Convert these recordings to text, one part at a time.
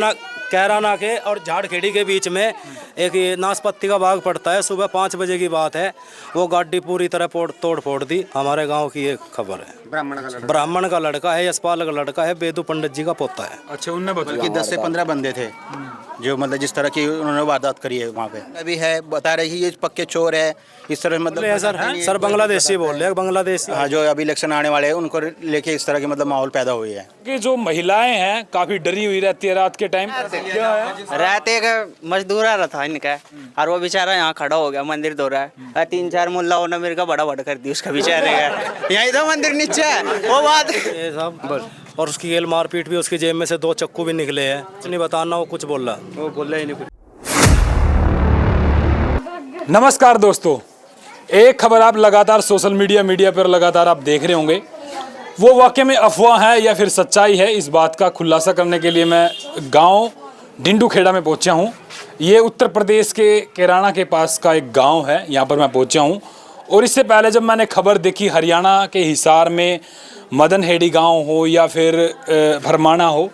कैराना के और झाड़खेड़ी के बीच में एक ये नाशपत्ती का बाग पड़ता है। सुबह 5 बजे की बात है, वो गाड़ी पूरी तरह तोड़ फोड़ दी। हमारे गांव की ये खबर है। ब्राह्मण का लड़का है, यशपाल का लड़का है, बेदू पंडित जी का पोता है। अच्छा, उनने बताया कि 10 से 15 बंदे थे जो मतलब जिस तरह की उन्होंने वारदात करी है वहाँ पे। अभी है बता रहे ये पक्के चोर है इस तरह मतलब सर बांग्लादेशी बोल रहे हैं, बांग्लादेशी। हाँ, जो अभी इलेक्शन आने वाले हैं उनको लेके इस तरह की मतलब माहौल पैदा हुई है कि जो महिलाएं हैं काफी डरी हुई रहती है रात के टाइम। क्या है? रहते मजदूर आ रहा था इनका और वो बेचारा यहाँ खड़ा हो गया, मंदिर धो रहा है। 3-4 मुल्लाओं ने मेरे का बड़ा कर दी उसका बेचारे का। यही तो मंदिर नीचे है वो बात ये सब बस। और उसकी गेल मारपीट भी, उसकी जेब में से 2 चक्कू भी निकले हैं। नहीं बताना वो कुछ बोल रहा, वो बोल रहा ही नहीं कुछ। नमस्कार दोस्तों, एक खबर आप लगातार सोशल मीडिया पर लगातार आप देख रहे होंगे। वो वाकई में अफवाह है या फिर सच्चाई है, इस बात का खुलासा करने के लिए मैं गांव डिंडूखेड़ा में पहुंचा हूं। ये उत्तर प्रदेश के कैराना के पास का एक गांव है, यहाँ पर मैं पहुंचा हूं। और इससे पहले जब मैंने खबर देखी हरियाणा के हिसार में मदनहेड़ी गांव हो या फिर भरमाना हो,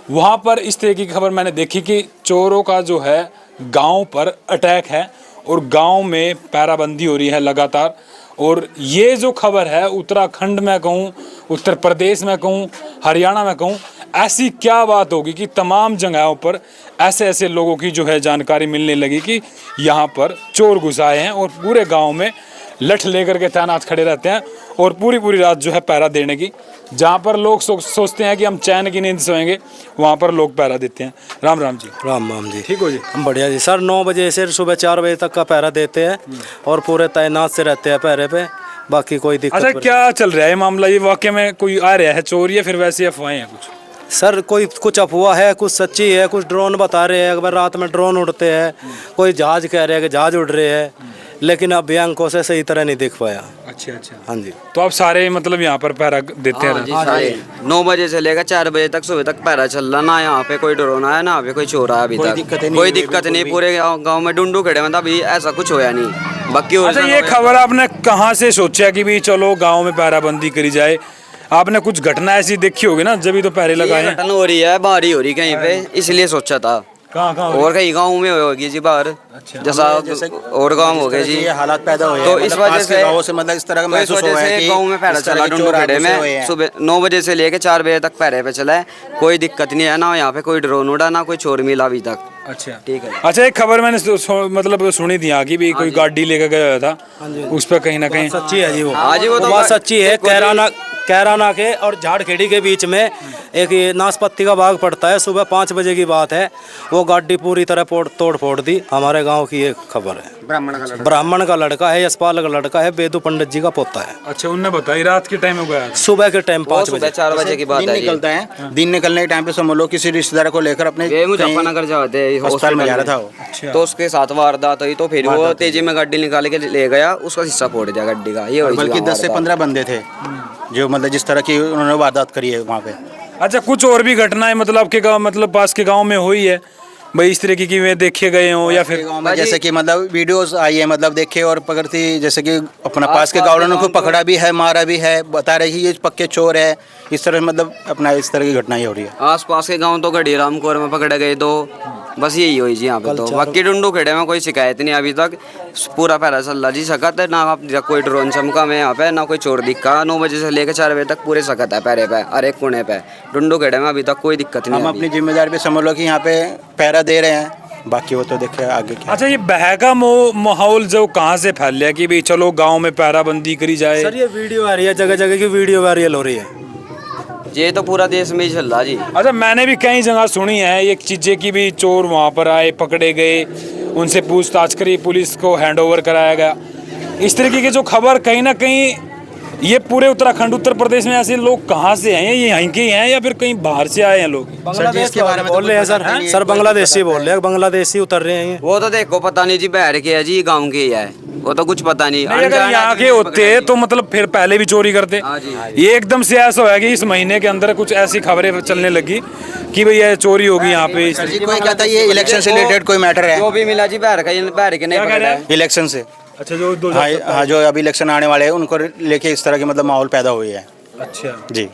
वहाँ पर इस तरह की खबर मैंने देखी कि चोरों का जो है गांव पर अटैक है और गांव में पैराबंदी हो रही है लगातार। और ये जो खबर है उत्तराखंड में कहूँ, उत्तर प्रदेश में कहूँ, हरियाणा में कहूँ, ऐसी क्या बात होगी कि तमाम जगहों पर ऐसे ऐसे लोगों की जो है जानकारी मिलने लगी कि यहाँ पर चोर घुस आए हैं और पूरे गांव में लठ लेकर के तैनात खड़े रहते हैं और पूरी रात जो है पहरा देने की। जहाँ पर लोग सोचते हैं कि हम चैन की नींद सोएंगे, वहाँ पर लोग पहरा देते हैं। राम राम जी। राम राम जी। ठीक हो जी? हम बढ़िया जी। सर 9 बजे से सुबह 4 बजे तक का पहरा देते हैं और पूरे तैनात से रहते हैं पहरे पे, बाकी कोई दिक्कत। अच्छा, क्या चल रहा है मामला? ये वाकई में कोई आ रहा है चोर या फिर वैसे अफवाहें हैं कुछ? सर कोई कुछ अफवाह है, कुछ सच्ची है, कुछ ड्रोन बता रहे हैं, अगर रात में ड्रोन उड़ते हैं, कोई जहाज कह रहे हैं कि जहाज उड़ रहे हैं, लेकिन अब भी आंखों से सही तरह नहीं दिख पाया। अच्छा। हाँ जी। तो आप सारे मतलब यहाँ पर पहरा देते हैं? हाँ जी, 9 बजे से लेकर 4 बजे तक सुबह तक पहरा चल रहा। ना यहाँ पे कोई ड्रोन आया, ना यहाँ पे कोई चोर आया अभी तक। कोई दिक्कत नहीं। पूरे गाँव में डिंडूखेड़े में अभी ऐसा कुछ होया नहीं। बाकी अच्छा, ये खबर आपने कहाँ से सोचा कि भी चलो गाँव में पहराबंदी करी जाए? आपने कुछ घटना ऐसी देखी होगी ना, जब भी तो पहरे लगाए हैं। घटना हो रही है, बाहर ही हो रही कहीं पे, इसलिए सोचा था। कहाँ और कई गाँव में होगी जी बाहर। अच्छा। जैसा और गाँव हो गए जी, ये हालात पैदा हुए तो इस वजह से गाँव से मतलब इस तरह का महसूस हुआ है कि गाँव में पहरा चला डिंडूखेड़े में। सुबह 9 बजे से लेकर 4 बजे तक पहरे पे चला है। कोई दिक्कत नहीं है, ना यहाँ पे कोई ड्रोन उड़ा, ना कोई चोर मिला अभी तक। अच्छा, ठीक है। अच्छा, एक खबर मैंने मतलब सुनी थी यहाँ की भी, कोई गाड़ी लेकर गया था, उस पर कहीं ना कहीं सच्ची है जी। वो तो बात सच्ची है। कैराना के और झाड़खेड़ी के बीच में एक ये नाशपत्ती का बाग पड़ता है। सुबह 5 बजे की बात है, वो गाड़ी पूरी तरह तोड़ फोड़ दी। हमारे गांव की ये खबर है। ब्राह्मण का लड़का है, यशपाल का लड़का है, बेदू पंडित जी का पोता है। अच्छा, उनने बताई रात के टाइम हो गया? सुबह के टाइम 5 बजे, 4 बजे की बात है। निकलता है दिन निकलने के टाइम पे समझ लो किसी रिश्तेदार को लेकर अपने मुजफ्फरनगर जाते अस्पताल में जा रहा था वो। अच्छा। तो उसके साथ वारदात हुई, तो फिर वो तेजी में गाड़ी निकाल के ले गया, उसका हिस्सा फोड़ दिया गाड़ी का। ये बल्कि 10 से 15 बंदे थे जो मतलब जिस तरह की उन्होंने वारदात करी है वहाँ पे। अच्छा, कुछ और भी घटनाएं मतलब आपके गांव, मतलब पास के गांव में हुई है भाई इस तरह की वे देखे गए हो या फिर गाँव में जैसे कि मतलब वीडियोस आई है, मतलब देखे और पकड़ती, जैसे कि अपना पास के गाँव वालों को पकड़ा भी है, मारा भी है, बता रही ये पक्के चोर है, इस तरह मतलब अपना इस तरह की घटनाएं हो रही है। आस पास के गांव तो गढ़ी रामकोर में पकड़े गए, तो बस यही हुई जी यहाँ पे। तो बाकी डिंडूखेड़े में कोई शिकायत नहीं अभी तक। पूरा पहरा चल रहा जी, सकत है ना। कोई ड्रोन चमका में यहाँ पे, ना कोई चोर दिखा। 9 बजे से लेकर 4 बजे तक पूरे सकत है पहरे पे, हर एक कोने पे। डिंडूखेड़े में अभी तक कोई दिक्कत नहीं। हम अपनी जिम्मेदारी पे समझ लो कि यहाँ पे पहरा दे रहे हैं, बाकी वो तो देखे आगे क्या। अच्छा, ये बहका माहौल जो कहाँ से फैल गया कि भाई चलो गांव में पहराबंदी करी जाए? सर ये वीडियो आ रही है, जगह जगह की वीडियो वायरल हो रही है। ये तो पूरा देश में ही चल रहा जी। अच्छा, मैंने भी कई जगह सुनी है ये चीज़ें कि भी चोर वहाँ पर आए, पकड़े गए, उनसे पूछताछ करी, पुलिस को हैंडओवर कराया गया। इस तरीके की जो खबर कहीं ना कहीं ये पूरे उत्तराखंड उत्तर प्रदेश में ऐसे लोग कहाँ से हैं? ये यहीं के ही हैं या फिर कहीं बाहर से आए हैं लोग? बांग्लादेश के बारे में बोल रहे हैं सर बांग्लादेशी बोल रहे हैं, बांग्लादेशी उतर रहे हैं। वो तो देखो पता नहीं जी, बाहर के है जी, गाँव के ही है, वो तो कुछ पता नहीं। अगर यहाँ के होते तो मतलब फिर पहले भी चोरी करते। ये एकदम से ऐसा होया कि इस महीने के अंदर कुछ ऐसी खबरें चलने लगी कि भाई ये चोरी होगी यहाँ पे। कोई कहता है ये इलेक्शन से रिलेटेड कोई मैटर है? जो भी मिला जी बाहर के नहीं पकड़ा है। इलेक्शन से। अच्छा, जो हाँ, जो अभी इलेक्शन आने वाले हैं उनको लेके इस तरह की मतलब माहौल पैदा हुई है। अच्छा जी।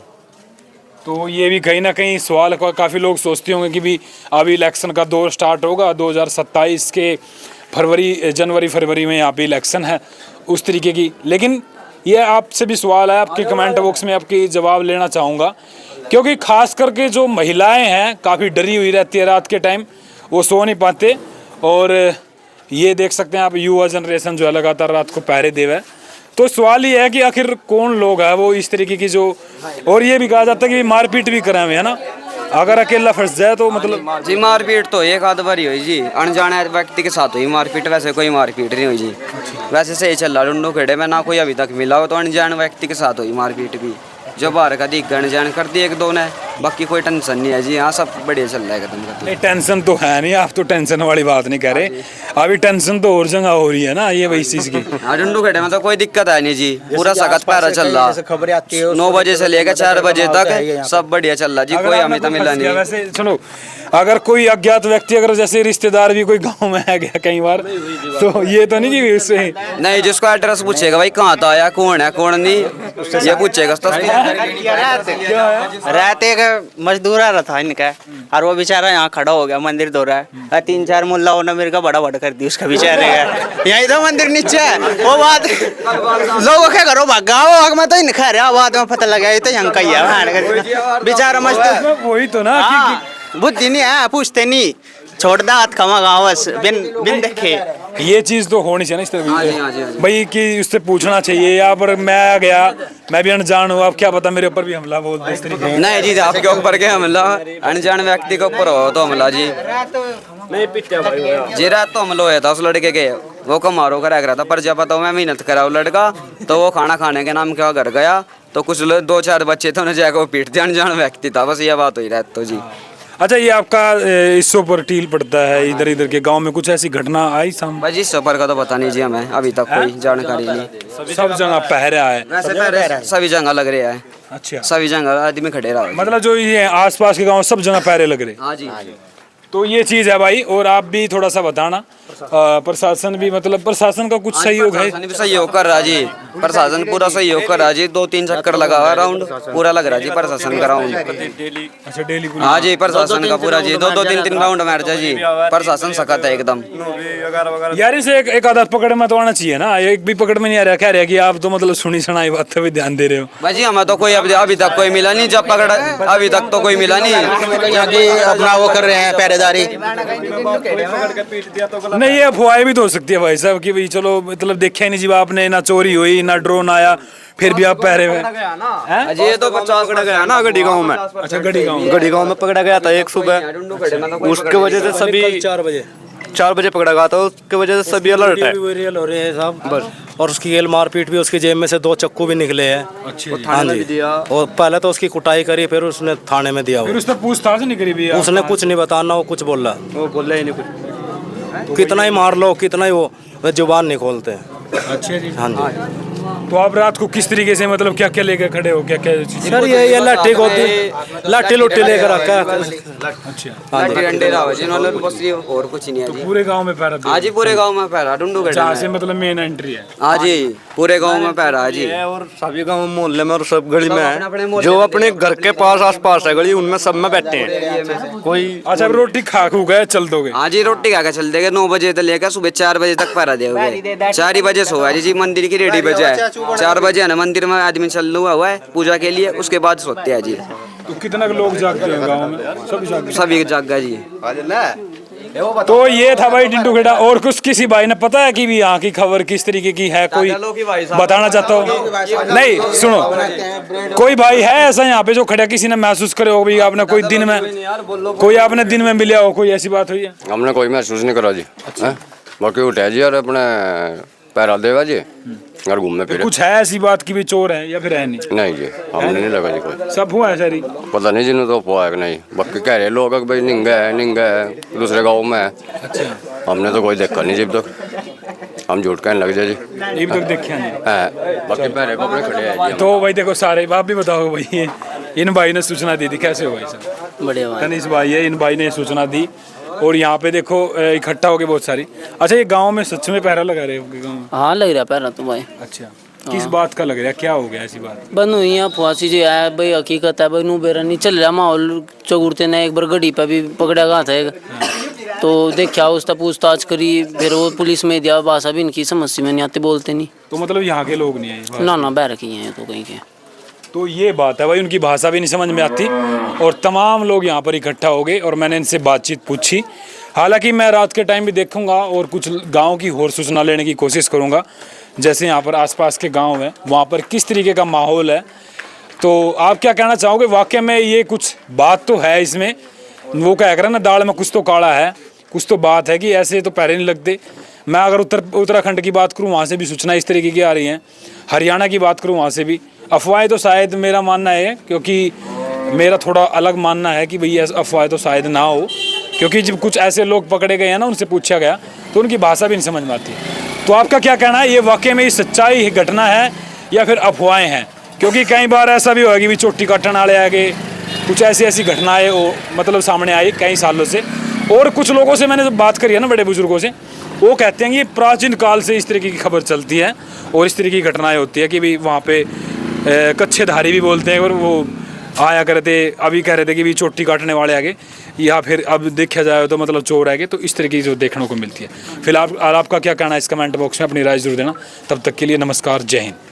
तो ये भी कहीं ना कहीं सवाल काफ़ी लोग सोचते होंगे कि भी अभी इलेक्शन का दौर स्टार्ट होगा 2027 के जनवरी फरवरी में यहाँ पे इलेक्शन है उस तरीके की। लेकिन ये आपसे भी सवाल है, आपके कमेंट बॉक्स में आपकी जवाब लेना चाहूँगा, क्योंकि खास करके जो महिलाएं हैं काफ़ी डरी हुई रहती है रात के टाइम, वो सो नहीं पाते। और ये देख सकते हैं आप युवा जनरेशन जो है लगातार रात को पहरे दे हुआ है। तो सवाल ये है कि आखिर कौन लोग है वो इस तरीके की जो, और ये भी कहा जाता है कि मारपीट भी करें हुए है ना, अगर अकेला फंस जाए तो मतलब जी मारपीट तो एक आध बार ही हुई जी, अनजाने व्यक्ति के साथ हुई मारपीट, वैसे कोई मारपीट नहीं हुई जी। वैसे सही चल रहा डुंडू खेड़े में, ना कोई अभी तक मिला हो, तो अनजान व्यक्ति के साथ हुई मारपीट भी, जो बाहर का दिख अनजान कर दी एक दो ने, बाकी कोई टेंशन नहीं है जी। हाँ सब बढ़िया चल रहा है एकदम। नहीं टेंशन तो है नहीं, आप तो टेंशन वाली बात नहीं कह रहे, अभी टेंशन तो और जगह हो रही है ना, ये वही चीज़ की। हाँ डुंडू खेड़े में तो कोई दिक्कत है नहीं जी, पूरा सख्त पहरा चल रहा, खबरें आती है 9 बजे से लेकर 4 बजे तक सब बढ़िया चल रहा जी, कोई हमें तो मिला नहीं। वैसे सुनो, अगर कोई अज्ञात व्यक्ति, अगर जैसे रिश्तेदार भी कोई गांव में आ गया कई बार, तो ये तो नहीं कि उससे नहीं, जिसको एड्रेस पूछेगा भाई कहाँ था आया, कौन है कौन नहीं, ये पूछेगा। रात एक मजदूर आ रहा था इनका, और वो बेचारा यहाँ खड़ा हो गया, मंदिर धो रहा है, 3-4 मुल्लाओं ने मेरे का बड़ा बड़ा कर दी उसका बेचारे का, यही तो मंदिर नीचे है। वो बात लोगों के घरों भागा, वो मैं तो इन खा रहा, बाद में पता लगा ये तो यहाँ का ही है बेचारा मजदूर। वही तो ना बुद्धि नहीं है, पूछते नहीं, छोड़ दा हाथ खमा गाँव बस बिन देखे। ये चीज़ तो होनी चाहिए ना इस हाँ जी, तरह भाई, कि उससे पूछना चाहिए। यहाँ पर मैं आ गया, मैं भी अनजान हूँ, अब क्या पता मेरे ऊपर भी हमला बोल दे इस तरीके। नहीं जी, आपके ऊपर के हमला, अनजान व्यक्ति के ऊपर हो तो हमला जी। जी रात तो हमला हुआ था उस लड़के के, वो कमारो का रह रहा था प्रजापतों में, मेहनत करा वो लड़का, तो वो खाना खाने के नाम क्या घर गया, तो कुछ 2-4 बच्चे थे, उन्हें जाकर वो पीट दिया, अनजान व्यक्ति था, बस ये बात हुई रहती तो जी। अच्छा, ये आपका हिस्सों पर टील पड़ता है, इधर इधर के गांव में कुछ ऐसी घटना आई सामने? भाई इस सफर का तो पता नहीं जी हमें, अभी तक कोई जानकारी नहीं। सब जगह पहरा है, वैसे पहरे सभी जगह लग रहे हैं, अच्छा सभी जगह आदमी खड़े रहा। मतलब जो ये आसपास के गांव सब जगह पहरे लग रहे। हाँ जी, तो ये चीज़ है भाई। और आप भी थोड़ा सा बताना, प्रशासन भी, मतलब प्रशासन का कुछ सहयोग है? प्रशासन भी सहयोग कर रहा जी, प्रशासन पूरा सहयोग कर रहा जी, 2-3 चक्कर लगा हुआ राउंड, पूरा लग रहा जी प्रशासन का राउंड। अच्छा, डेली हाँ जी, प्रशासन का पूरा जी 2-3 राउंड मार जा जी, प्रशासन सख्त है एकदम। यार इसे एक आधा पकड़ में तो आना चाहिए ना, एक भी पकड़ में नहीं आ रहा, कह रहा कि आप तो मतलब सुनी सुनाई बात पे ध्यान दे रहे हो। भाई जी हमें तो कोई अभी तक कोई मिला नहीं, जब पकड़ा अभी तक तो कोई मिला नहीं। अपना वो कर रहे हैं पहरेदारी। नहीं, ये अफवाहें भी तो हो सकती है भाई साहब कि भाई चलो मतलब देखा ही नहीं जी आपने, ना चोरी हुई ना ड्रोन आया, फिर भी आप पहरे हुए हैं। ये तो 50 पकड़ा गया ना गढ़ी गांव में। अच्छा, गढ़ी गांव में पकड़ा गया था एक सुबह, उसके वजह से सभी 4 बजे पकड़ा गया था, उसके वजह से सभी अलर्ट है। रियल हो रहे हैं साहब बस। और उसकी येल मारपीट भी, उसकी जेब में से 2 चक्कू भी निकले हैं। हाँ जी, और पहले तो उसकी कुटाई करी, फिर उसने थाने में दिया। फिर उसने पूछताछ नहीं करी भी? उसने कुछ नहीं बताना, वो कुछ बोला, वो बोला ही नहीं कुछ। कितना ही मार लो, कितना ही वो जुबान नहीं खोलते। अच्छा जी। हाँ जी। तो आप रात को किस तरीके से, मतलब क्या क्या लेकर खड़े हो, क्या क्या चीज़? सर ये लाठी होती, लाठी लुट्टी लेकर रखा है। अच्छा, लाठी डंडे रहा जिन्होंने बस ये और कुछ नहीं है जी। पूरे गांव में पहरा? हाँ जी, पूरे गांव में पहरा डुंडू गढ़ी जहाँ में। से मतलब मेन एंट्री है? हाँ जी, पूरे गांव में पहरा है जी। और सभी गांव मोहल्ले में और सब गली में अपने है, मोहल्ले जो अपने घर के पास आसपास है गली, उनमें सब में बैठे हैं कोई। अच्छा, अब रोटी खा खू गए चल दोगे? हाँ जी, रोटी खा के चल देगा, 9 बजे से लेकर सुबह 4 बजे तक पहरा देगा। 4 ही बजे सोया जी, मंदिर की रेडी बजे है, 4 बजे है ना मंदिर में आदमी चल हुआ है पूजा के लिए, उसके बाद सोते हैं जी। तो कितना लोग जागते हैं गाँव में? सभी जाग गया जी। तो ये था भाई डिंडू खेड़ा। और कुछ किसी भाई ने पता है कि भी यहाँ की खबर किस तरीके की है, कोई बताना चाहता हो? नहीं सुनो, कोई भाई है ऐसा यहाँ पे जो खड़ा किसी ने महसूस करे हो भी आपने कोई दिन में मिला हो, कोई ऐसी बात हुई है? हमने कोई महसूस नहीं करा जी। अच्छा। बाकी उठा जी और अपने पैरा देवा जी, घर घूमने फिरे। कुछ है ऐसी बात की भी चोर है या फिर है नहीं? नहीं जी, हमने नहीं लगा जी कोई। सब हुआ है सारी? पता नहीं जिन्हें तो हुआ है कि नहीं, बाकी कह रहे लोग कि भाई निंगा है दूसरे गाँव में है। अच्छा, हमने तो कोई देखा नहीं जब तक, हम झूठ कहने लग जाए जी। ये भी तक देखा नहीं है, बाकी पैरे को अपने खड़े हैं जी। तो भाई देखो सारे, आप भी बताओ भाई, इन भाई ने सूचना दी थी, कैसे हो भाई साहब? बढ़िया तनीष भाई है, इन भाई ने सूचना दी और यहाँ पे देखो इकट्ठा हो गए बहुत सारी। अच्छा, ये गांव में सच में पहरा लगा रहे हो गाँव में? हाँ लग रहा पहला तो भाई। अच्छा, किस बात का लग रहा है, क्या हो गया ऐसी बात? बन हुई है अफवाह जो है भाई, हकीकत है भाई। नू बेरा नहीं चल रहा माहौल। चौगुड़ते ने एक बार गड्डी पे भी पकड़ा गया था एक, तो देखा उसका पूछताछ करी, फिर वो पुलिस में दिया। भाषा भी इनकी समस्या में नहीं आती, बोलते नहीं। तो मतलब यहाँ के लोग नहीं है? ना बह रखी हैं तो कहीं के। तो ये बात है भाई, उनकी भाषा भी नहीं समझ में आती और तमाम लोग यहाँ पर इकट्ठा हो गए और मैंने इनसे बातचीत पूछी। हालांकि मैं रात के टाइम भी देखूंगा और कुछ गांव की और सूचना लेने की कोशिश करूंगा, जैसे यहाँ पर आसपास के गांव हैं वहाँ पर किस तरीके का माहौल है। तो आप क्या कहना चाहोगे? वाकई में ये कुछ बात तो है इसमें, वो कह कर ना दाल में कुछ तो काला है, कुछ तो बात है कि ऐसे तो पैरे नहीं लगते। मैं अगर उत्तराखंड की बात करूँ वहाँ से भी सूचना इस तरीके की आ रही हैं, हरियाणा की बात करूँ वहाँ से भी। अफवाहें तो शायद मेरा मानना है, क्योंकि मेरा थोड़ा अलग मानना है कि भैया अफवाहें तो शायद ना हो, क्योंकि जब कुछ ऐसे लोग पकड़े गए हैं ना, उनसे पूछा गया तो उनकी भाषा भी नहीं समझ में आती। तो आपका क्या कहना है, ये वाकई में ये सच्चाई घटना है या फिर अफवाहें हैं? क्योंकि कई बार ऐसा भी होगा कि चोटी काटने वाले आगे कुछ ऐसी घटनाएं मतलब सामने आई कई सालों से। और कुछ लोगों से मैंने जब बात करी है ना, बड़े बुजुर्गों से, वो कहते हैं कि प्राचीन काल से इस तरीके की खबर चलती है और इस तरीके की घटनाएं होती है कि भाई वहाँ पे कच्छेधारी भी बोलते हैं और वो आया करे थे, अभी कह रहे थे कि भी चोटी काटने वाले आगे, या फिर अब देखा जाए तो मतलब चोर आगे। तो इस तरीके की जो देखने को मिलती है। फिलहाल आपका क्या कहना है इस कमेंट बॉक्स में अपनी राय जरूर देना। तब तक के लिए नमस्कार, जय हिंद।